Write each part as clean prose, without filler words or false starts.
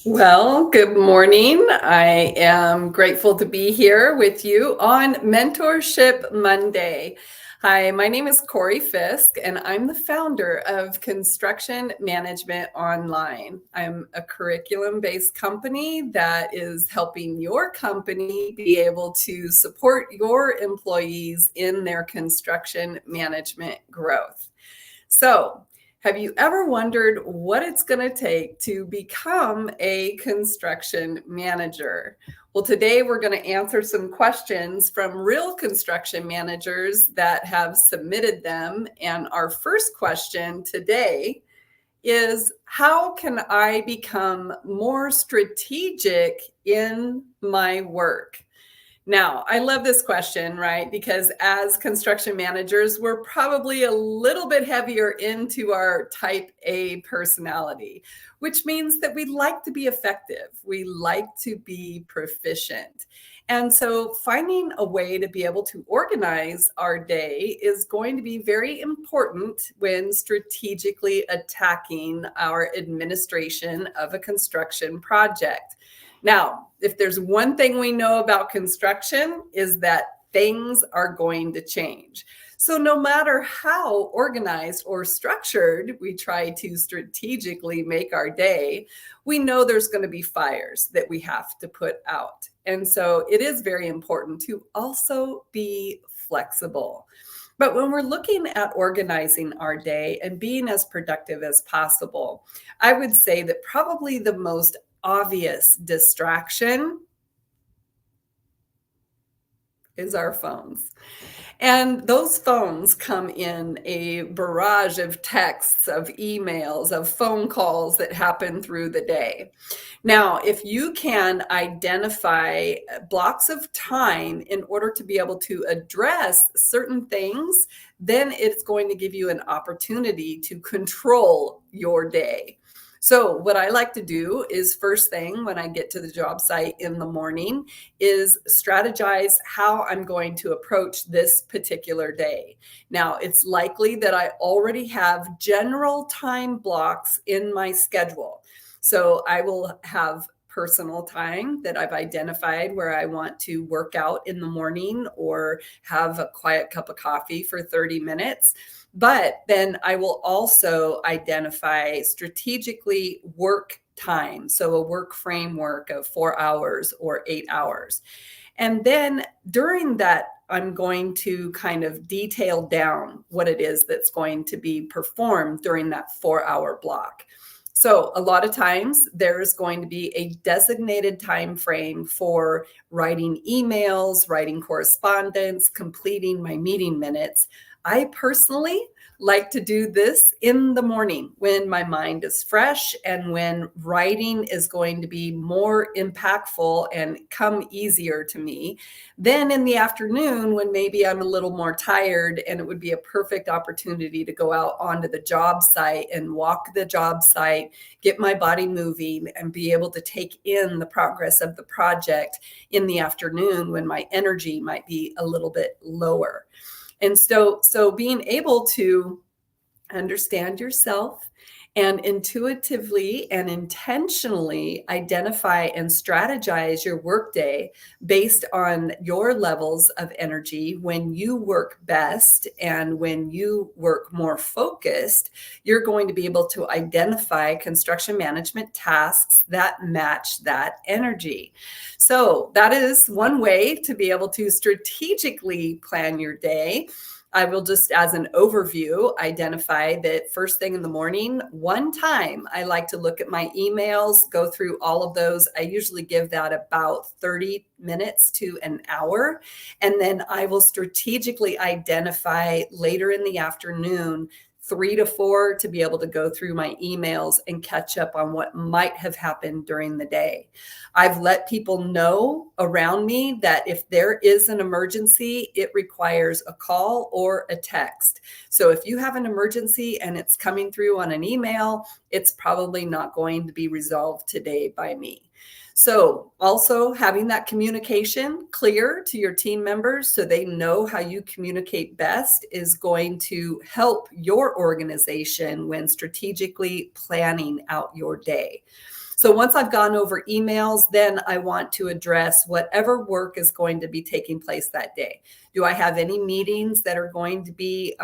Well, good morning. I am grateful to be here with you on Mentorship Monday. Hi, my name is Cory Fisk, and I'm the founder of Construction Management Online. I'm a curriculum-based company that is helping your company be able to support your employees in their construction management growth. So, have you ever wondered what it's going to take to become a construction manager? Well, today we're going to answer some questions from real construction managers that have submitted them. And our first question today is, how can I become more strategic in my work? Now, I love this question, right? Because as construction managers, we're probably a little bit heavier into our type A personality, which means that we like to be effective. We like to be proficient. And so finding a way to be able to organize our day is going to be very important when strategically attacking our administration of a construction project. Now, if there's one thing we know about construction is that things are going to change. So no matter how organized or structured we try to strategically make our day, we know there's going to be fires that we have to put out. And so it is very important to also be flexible. But when we're looking at organizing our day and being as productive as possible, I would say that probably the most obvious distraction is our phones. And those phones come in a barrage of texts, of emails, of phone calls that happen through the day. Now, if you can identify blocks of time in order to be able to address certain things, then it's going to give you an opportunity to control your day. So what I like to do is first thing when I get to the job site in the morning is strategize how I'm going to approach this particular day. Now, it's likely that I already have general time blocks in my schedule. So I will have personal time that I've identified where I want to work out in the morning or have a quiet cup of coffee for 30 minutes. But then I will also identify strategically work time. So a work framework of 4 hours or 8 hours. And then during that, I'm going to kind of detail down what it is that's going to be performed during that 4 hour block. So a lot of times there's going to be a designated time frame for writing emails, writing correspondence, completing my meeting minutes. I personally like to do this in the morning when my mind is fresh and when writing is going to be more impactful and come easier to me. Then in the afternoon, when maybe I'm a little more tired and it would be a perfect opportunity to go out onto the job site and walk the job site, get my body moving and be able to take in the progress of the project in the afternoon when my energy might be a little bit lower. And so being able to understand yourself and intuitively and intentionally identify and strategize your workday based on your levels of energy when you work best and when you work more focused, you're going to be able to identify construction management tasks that match that energy. So that is one way to be able to strategically plan your day. I will just, as an overview, identify that first thing in the morning, one time, I like to look at my emails, go through all of those. I usually give that about 30 minutes to an hour. And then I will strategically identify later in the afternoon 3 to 4 to be able to go through my emails and catch up on what might have happened during the day. I've let people know around me that if there is an emergency, it requires a call or a text. So if you have an emergency and it's coming through on an email, it's probably not going to be resolved today by me. So also having that communication clear to your team members so they know how you communicate best is going to help your organization when strategically planning out your day. So once I've gone over emails, then I want to address whatever work is going to be taking place that day. Do I have any meetings that are going to be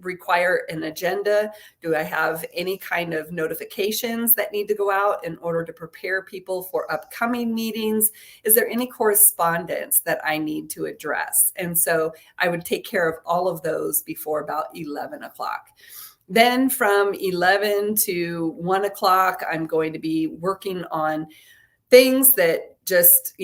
require an agenda? Do I have any kind of notifications that need to go out in order to prepare people for upcoming meetings? Is there any correspondence that I need to address? And so I would take care of all of those before about 11 o'clock. Then from 11 to 1 o'clock, I'm going to be working on things that just,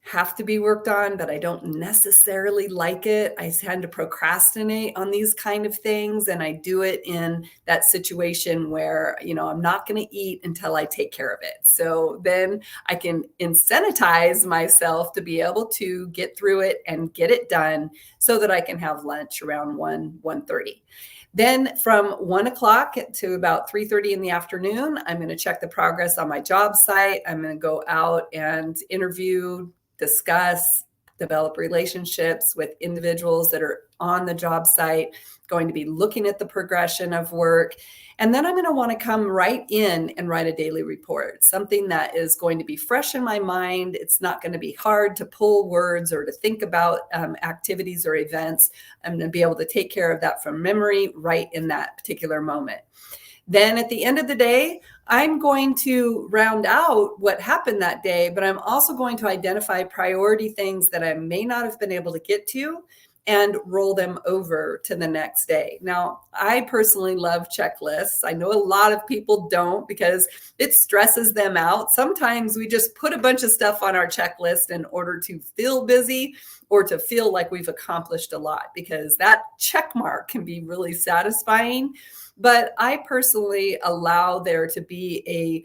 have to be worked on, but I don't necessarily like it. I tend to procrastinate on these kind of things. And I do it in that situation where, I'm not going to eat until I take care of it. So then I can incentivize myself to be able to get through it and get it done so that I can have lunch around 1:30. Then from 1 o'clock to about 3:30 in the afternoon, I'm going to check the progress on my job site. I'm going to go out and interview, discuss, develop relationships with individuals that are on the job site, going to be looking at the progression of work. And then I'm going to want to come right in and write a daily report, something that is going to be fresh in my mind. It's not going to be hard to pull words or to think about activities or events. I'm going to be able to take care of that from memory right in that particular moment. Then at the end of the day, I'm going to round out what happened that day, but I'm also going to identify priority things that I may not have been able to get to and roll them over to the next day. Now, I personally love checklists. I know a lot of people don't because it stresses them out. Sometimes we just put a bunch of stuff on our checklist in order to feel busy or to feel like we've accomplished a lot, because that check mark can be really satisfying. But I personally allow there to be a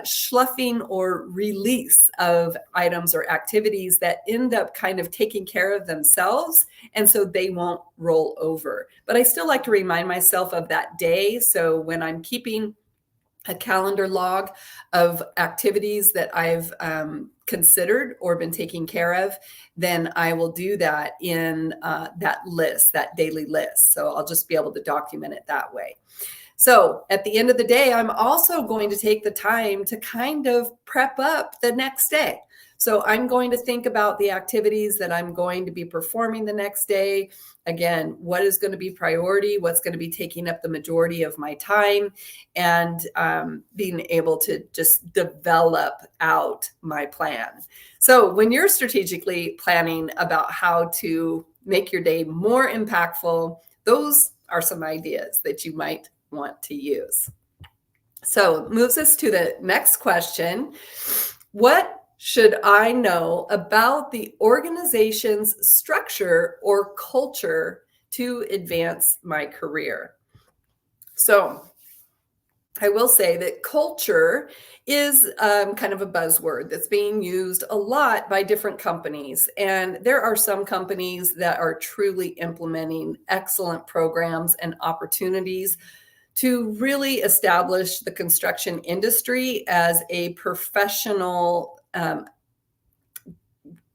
sloughing or release of items or activities that end up kind of taking care of themselves, and so they won't roll over. But I still like to remind myself of that day. So when I'm keeping a calendar log of activities that I've considered or been taking care of, then I will do that in that list, that daily list. So I'll just be able to document it that way. So at the end of the day, I'm also going to take the time to kind of prep up the next day. So I'm going to think about the activities that I'm going to be performing the next day. Again, what is going to be priority? What's going to be taking up the majority of my time? And being able to just develop out my plan. So when you're strategically planning about how to make your day more impactful, those are some ideas that you might want to use. So moves us to the next question. What should I know about the organization's structure or culture to advance my career? So I will say that culture is kind of a buzzword that's being used a lot by different companies. And there are some companies that are truly implementing excellent programs and opportunities to really establish the construction industry as a professional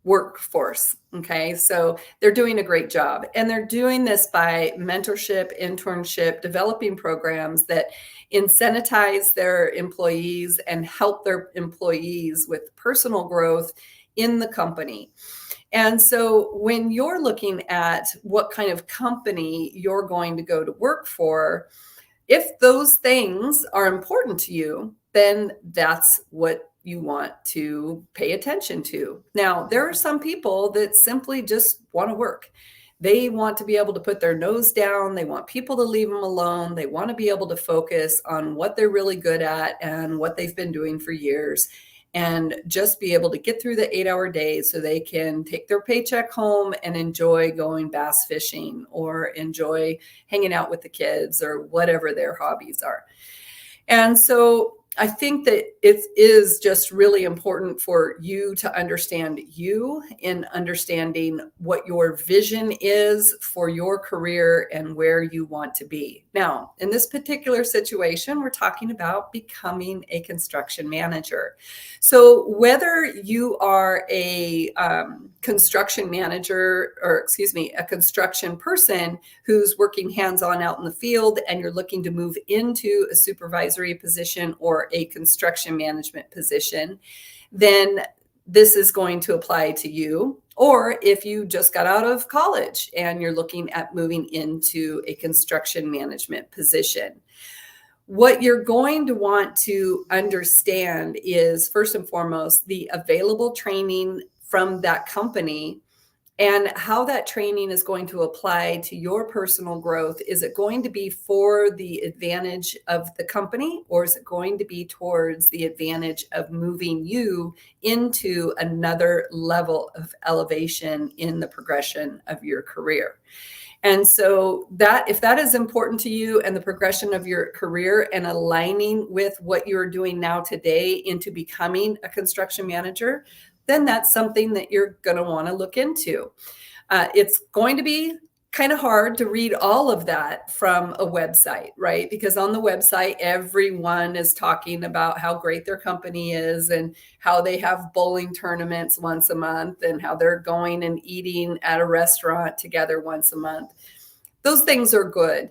workforce. Okay. So they're doing a great job, and they're doing this by mentorship, internship, developing programs that incentivize their employees and help their employees with personal growth in the company. And so when you're looking at what kind of company you're going to go to work for, if those things are important to you, then that's what you want to pay attention to. Now, there are some people that simply just want to work. They want to be able to put their nose down. They want people to leave them alone. They want to be able to focus on what they're really good at and what they've been doing for years, and just be able to get through the 8-hour days so they can take their paycheck home and enjoy going bass fishing or enjoy hanging out with the kids or whatever their hobbies are. And so I think that it is just really important for you to understand you in understanding what your vision is for your career and where you want to be. Now, in this particular situation, we're talking about becoming a construction manager. So whether you are a construction manager, or a construction person who's working hands-on out in the field, and you're looking to move into a supervisory position or for a construction management position, then this is going to apply to you. Or if you just got out of college and you're looking at moving into a construction management position. What you're going to want to understand is, first and foremost, the available training from that company and how that training is going to apply to your personal growth. Is it going to be for the advantage of the company, or is it going to be towards the advantage of moving you into another level of elevation in the progression of your career? And so that, if that is important to you and the progression of your career and aligning with what you're doing now today into becoming a construction manager, then that's something that you're going to want to look into. It's going to be kind of hard to read all of that from a website, right? Because on the website, everyone is talking about how great their company is and how they have bowling tournaments once a month and how they're going and eating at a restaurant together once a month. Those things are good,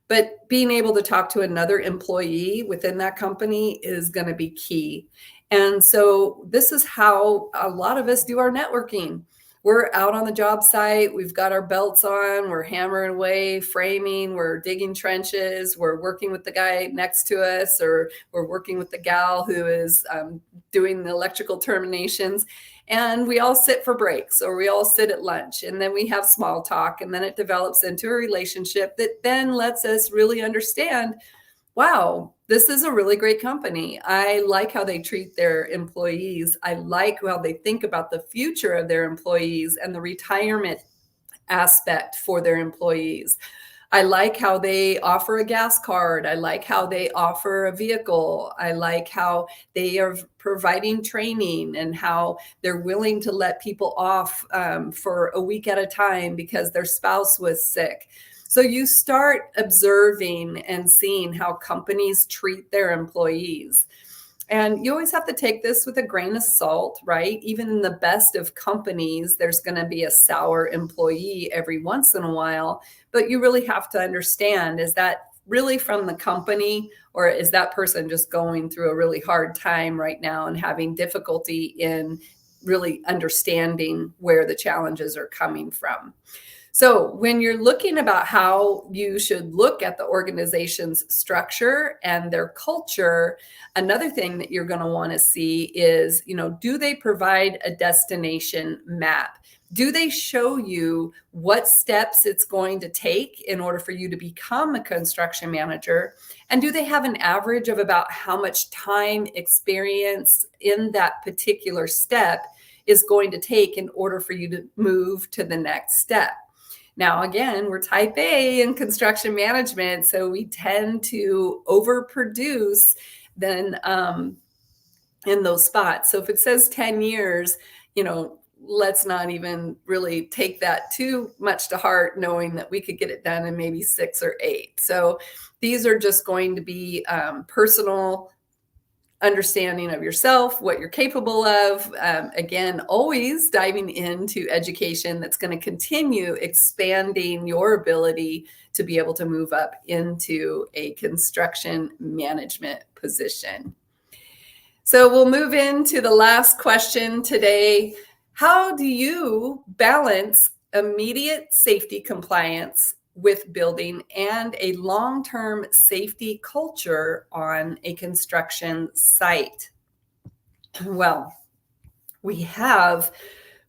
but being able to talk to another employee within that company is going to be key. And so this is how a lot of us do our networking. We're out on the job site. We've got our belts on. We're hammering away, framing. We're digging trenches. We're working with the guy next to us, or we're working with the gal who is doing the electrical terminations. And we all sit for breaks, or we all sit at lunch, and then we have small talk, and then it develops into a relationship that then lets us really understand, wow, this is a really great company. I like how they treat their employees. I like how they think about the future of their employees and the retirement aspect for their employees. I like how they offer a gas card. I like how they offer a vehicle. I like how they are providing training and how they're willing to let people off for a week at a time because their spouse was sick. So you start observing and seeing how companies treat their employees. And you always have to take this with a grain of salt, right? Even in the best of companies, there's going to be a sour employee every once in a while. But you really have to understand, is that really from the company, or is that person just going through a really hard time right now and having difficulty in really understanding where the challenges are coming from? So when you're looking about how you should look at the organization's structure and their culture, another thing that you're going to want to see is, do they provide a destination map? Do they show you what steps it's going to take in order for you to become a construction manager? And do they have an average of about how much time, experience in that particular step is going to take in order for you to move to the next step? Now, again, we're type A in construction management, so we tend to overproduce then in those spots. So if it says 10 years, let's not even really take that too much to heart, knowing that we could get it done in maybe 6 or 8. So these are just going to be personal understanding of yourself, what you're capable of. Again, always diving into education that's going to continue expanding your ability to be able to move up into a construction management position. So we'll move into the last question today. How do you balance immediate safety compliance with building and a long-term safety culture on a construction site? Well, we have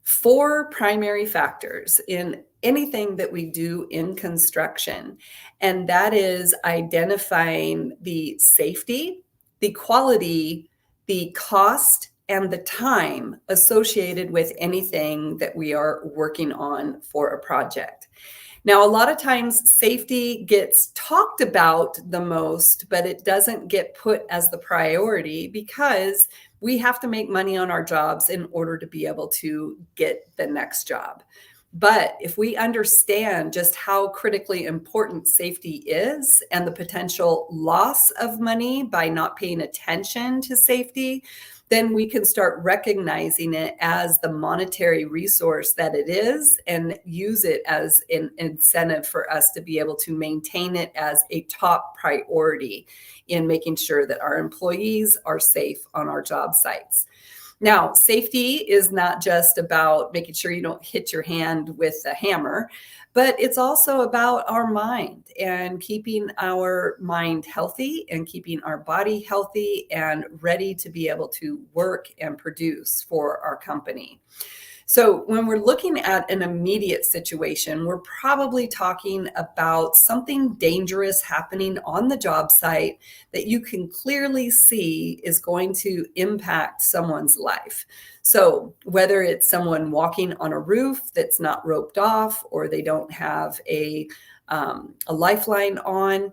4 primary factors in anything that we do in construction, and that is identifying the safety, the quality, the cost, and the time associated with anything that we are working on for a project. Now, a lot of times safety gets talked about the most, but it doesn't get put as the priority because we have to make money on our jobs in order to be able to get the next job. But if we understand just how critically important safety is and the potential loss of money by not paying attention to safety, then we can start recognizing it as the monetary resource that it is and use it as an incentive for us to be able to maintain it as a top priority in making sure that our employees are safe on our job sites. Now, safety is not just about making sure you don't hit your hand with a hammer, but it's also about our mind and keeping our mind healthy and keeping our body healthy and ready to be able to work and produce for our company. So, when we're looking at an immediate situation, we're probably talking about something dangerous happening on the job site that you can clearly see is going to impact someone's life. So, whether it's someone walking on a roof that's not roped off, or they don't have a lifeline on,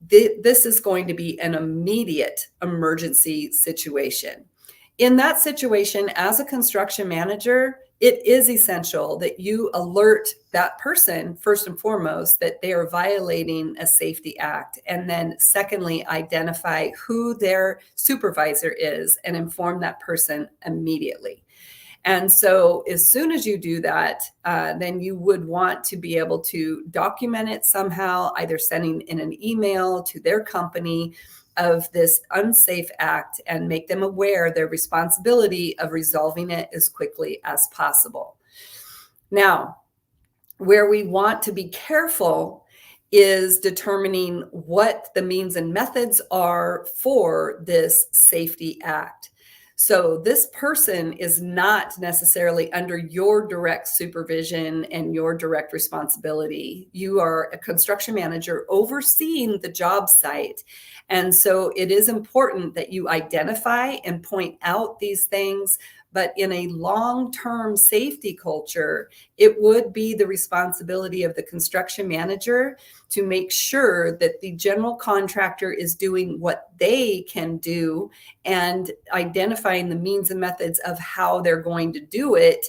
this is going to be an immediate emergency situation. In that situation, as a construction manager, it is essential that you alert that person, first and foremost, that they are violating a safety act. And then, secondly, identify who their supervisor is and inform that person immediately. And so, as soon as you do that, then you would want to be able to document it somehow, either sending in an email to their company of this unsafe act and make them aware their responsibility of resolving it as quickly as possible. Now, where we want to be careful is determining what the means and methods are for this safety act. So this person is not necessarily under your direct supervision and your direct responsibility. You are a construction manager overseeing the job site. And so it is important that you identify and point out these things. But in a long-term safety culture, it would be the responsibility of the construction manager to make sure that the general contractor is doing what they can do and identifying the means and methods of how they're going to do it,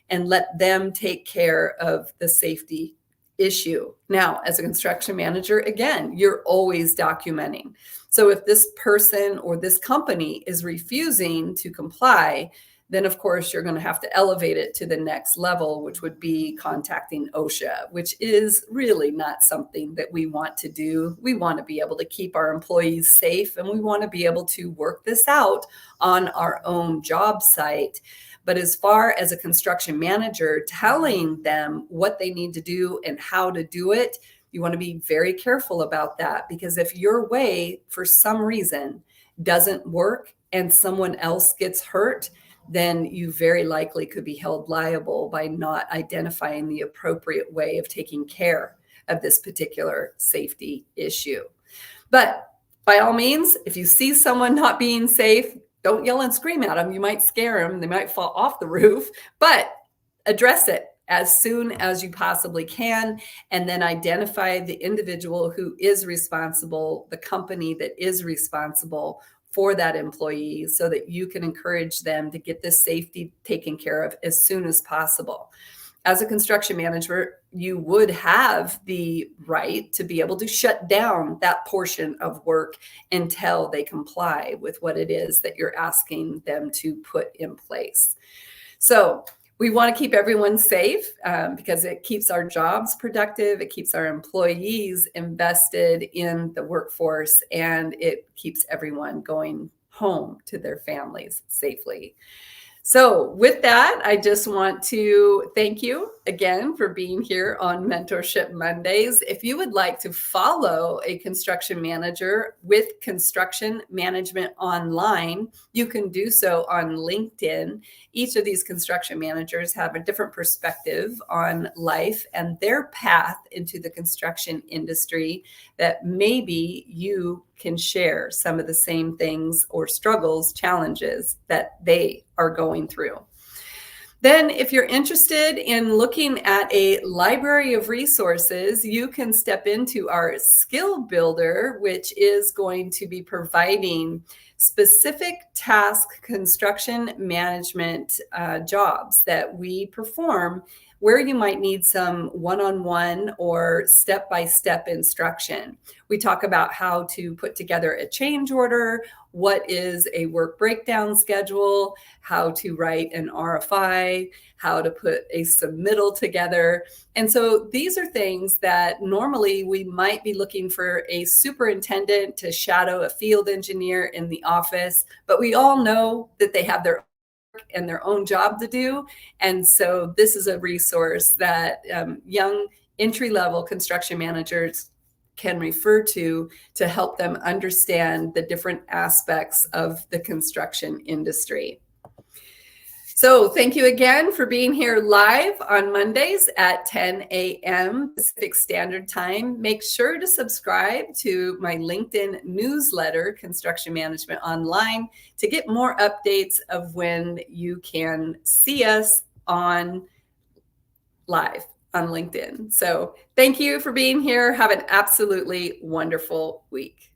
and let them take care of the safety issue. Now, as a construction manager, again, you're always documenting. So if this person or this company is refusing to comply, then of course you're going to have to elevate it to the next level, which would be contacting OSHA, which is really not something that we want to do. We want to be able to keep our employees safe, and we want to be able to work this out on our own job site. But as far as a construction manager telling them what they need to do and how to do it, you want to be very careful about that, because if your way, for some reason, doesn't work and someone else gets hurt, then you very likely could be held liable by not identifying the appropriate way of taking care of this particular safety issue. But by all means, if you see someone not being safe, don't yell and scream at them. You might scare them. They might fall off the roof, but address it as soon as you possibly can, and then identify the individual who is responsible, the company that is responsible for that employee, so that you can encourage them to get this safety taken care of as soon as possible. As a construction manager, you would have the right to be able to shut down that portion of work until they comply with what it is that you're asking them to put in place. So we want to keep everyone safe because it keeps our jobs productive, it keeps our employees invested in the workforce, and it keeps everyone going home to their families safely. So with that, I just want to thank you again for being here on Mentorship Mondays. If you would like to follow a construction manager with Construction Management Online, you can do so on LinkedIn. Each of these construction managers have a different perspective on life and their path into the construction industry that maybe you can share some of the same things or struggles, challenges that they are going through. Then, if you're interested in looking at a library of resources, you can step into our skill builder, which is going to be providing specific task construction management jobs that we perform where you might need some one-on-one or step-by-step instruction. We talk about how to put together a change order, what is a work breakdown schedule, how to write an RFI, how to put a submittal together. And so these are things that normally we might be looking for a superintendent to shadow a field engineer in the office, but we all know that they have their and their own job to do. And so this is a resource that young entry-level construction managers can refer to help them understand the different aspects of the construction industry. So thank you again for being here live on Mondays at 10 a.m. Pacific Standard Time. Make sure to subscribe to my LinkedIn newsletter, Construction Management Online, to get more updates of when you can see us on live on LinkedIn. So thank you for being here. Have an absolutely wonderful week.